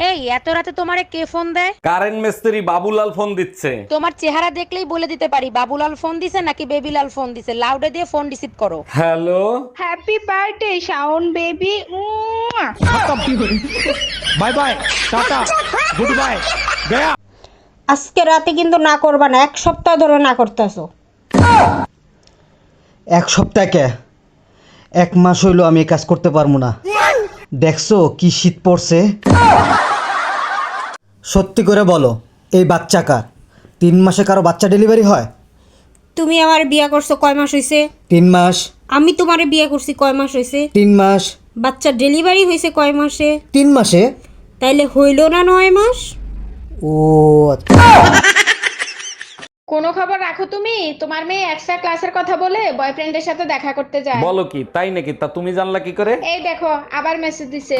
এই এত রাতে তোমারে কে ফোন দেয়? কারেন্ট মিস্ত্রি বাবুলাল ফোন দিচ্ছে। তোমার চেহারা দেখলেই বলে দিতে পারি বাবুলাল ফোন দিছে নাকি বেবিলাল ফোন দিছে। লাউডে দিয়ে ফোন রিসিভ করো। Hello, happy birthday Shaon baby. Bye bye, tata, good bye, Gaya. আজকে রাতে কিন্তু না করবা না, 1 সপ্তাহ ধরে না করতেছো। 1 সপ্তাহ কে 1 মাস হইলো আমি এই কাজ করতে পারবো না। দেখছো কি শীত পড়ছে। সত্যি করে বলো, এই বাচ্চা কার? 3 মাসে কারো বাচ্চা ডেলিভারি হয়? তুমি আমার বিয়ে করছো কয় মাস হইছে? 3 মাস। আমি তোমারে বিয়ে করছি কয় মাস হইছে? 3 মাস। বাচ্চা ডেলিভারি হইছে কয় মাসে? 3 মাসে। তাইলে হইলো না 9 মাস? ও আচ্ছা। কোনো খবর রাখো তুমি? তোমার মেয়ে এক্সট্রা ক্লাসের কথা বলে বয়ফ্রেন্ডের সাথে দেখা করতে যায়। বলো কি? তাই নাকি? তা তুমি জানলা কি করে? এই দেখো আবার মেসেজ দিছে।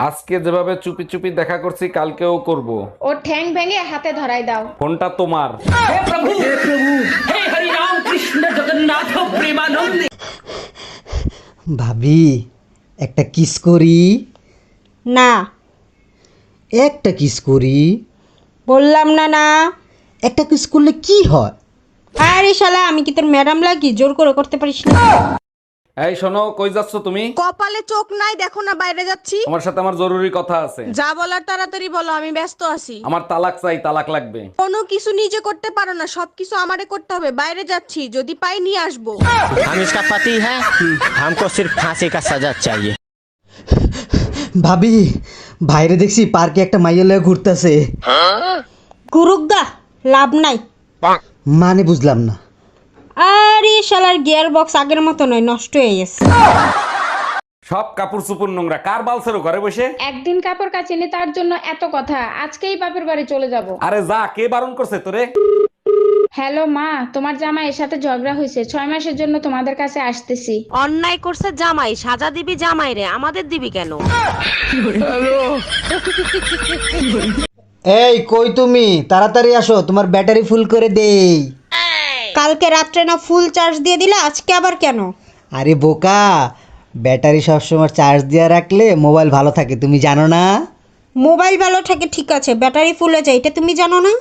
আজকে যেভাবে চুপি চুপি দেখা করছি কালকেও করব। ওর ঠ্যাং ভেঙে হাতে ধরাই দাও। ফোনটা তোমার। ভাবি একটা কিস করি। না, একটা কিস করি। বললাম না না। একটা কিস করলে কি হয়? আরে শালা, আমি কি তোর ম্যাডাম লাগি জোর করে করতে পারিস না? এই শোনো, কই যাচ্ছ তুমি? কপালে চোখ নাই দেখো না, বাইরে যাচ্ছি। তোমার সাথে আমার জরুরি কথা আছে। যা বলার তাড়াতাড়ি বলো, আমি ব্যস্ত আছি। আমার তালাক চাই, তালাক লাগবে। কোনো কিছু নিজে করতে পারো না, সবকিছু আমারে করতে হবে। বাইরে যাচ্ছি, যদি পাই নিয়ে আসবো। हम इसका पति है, हमको सिर्फ फांसी का सजा चाहिए। ভাবি, বাইরে দেখছি পার্কে একটা মাইয়া লয়ে ঘুরতেছে। গুরুগা, লাভ নাই। মানে বুঝলাম না। আরে শালার গিয়ার বক্স আগের মতো নয়, নষ্ট হয়ে গেছে। সব কাপড় চুপুর নোংরা, কার বালছেরো ঘরে বসে? একদিন কাপড় কাচিনি তার জন্য এত কথা। আজকেই বাপের বাড়ি চলে যাব। আরে যা, কে বারণ করছে তোরে? হ্যালো মা, তোমার জামাইয়ের সাথে ঝগড়া হয়েছে। 6 মাসের জন্য তোমাদের কাছে আসতেছি। অন্যায় করছে জামাই, সাজা দিবি জামাই রে, আমাদের দিবি কেন? এই কই তুমি? তাড়াতাড়ি আসো, তোমার ব্যাটারি ফুল করে দেই। কালকে রাত্রে না ফুল চার্জ দিয়ে দিলা, আজকে আবার কেন? আরে বোকা, ব্যাটারি সবসময় চার্জ দিয়ে রাখলে মোবাইল ভালো থাকে, তুমি জানো না? মোবাইল ভালো থাকে ঠিক আছে, ব্যাটারি ফুল হয়ে যায় এটা তুমি জানো না?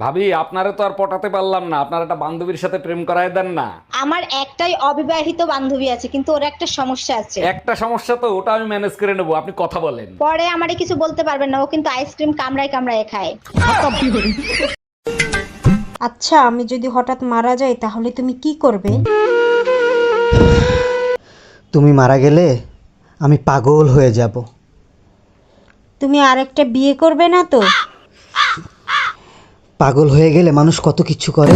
ভাবি, আপনারে তো আর পটাতে পারলাম না। আপনার একটা বান্ধবীর সাথে প্রেম করায় দেন না। আমার একটাই অবিবাহিত বান্ধবী আছে, কিন্তু ওর একটা সমস্যা আছে। একটা সমস্যা তো, ওটা আমি ম্যানেজ করে নেবো, আপনি কথা বলেন। পরে আমারে কিছু বলতে পারবেন না, ও কিন্তু আইসক্রিম কামড়ায় কামড়ায় খায়। আচ্ছা, আমি যদি হঠাৎ মারা যাই তাহলে তুমি কি করবে? তুমি মারা গেলে আমি পাগল হয়ে যাব। তুমি আরেকটা বিয়ে করবে না তো? পাগল হয়ে গেলে মানুষ কত কিছু করে।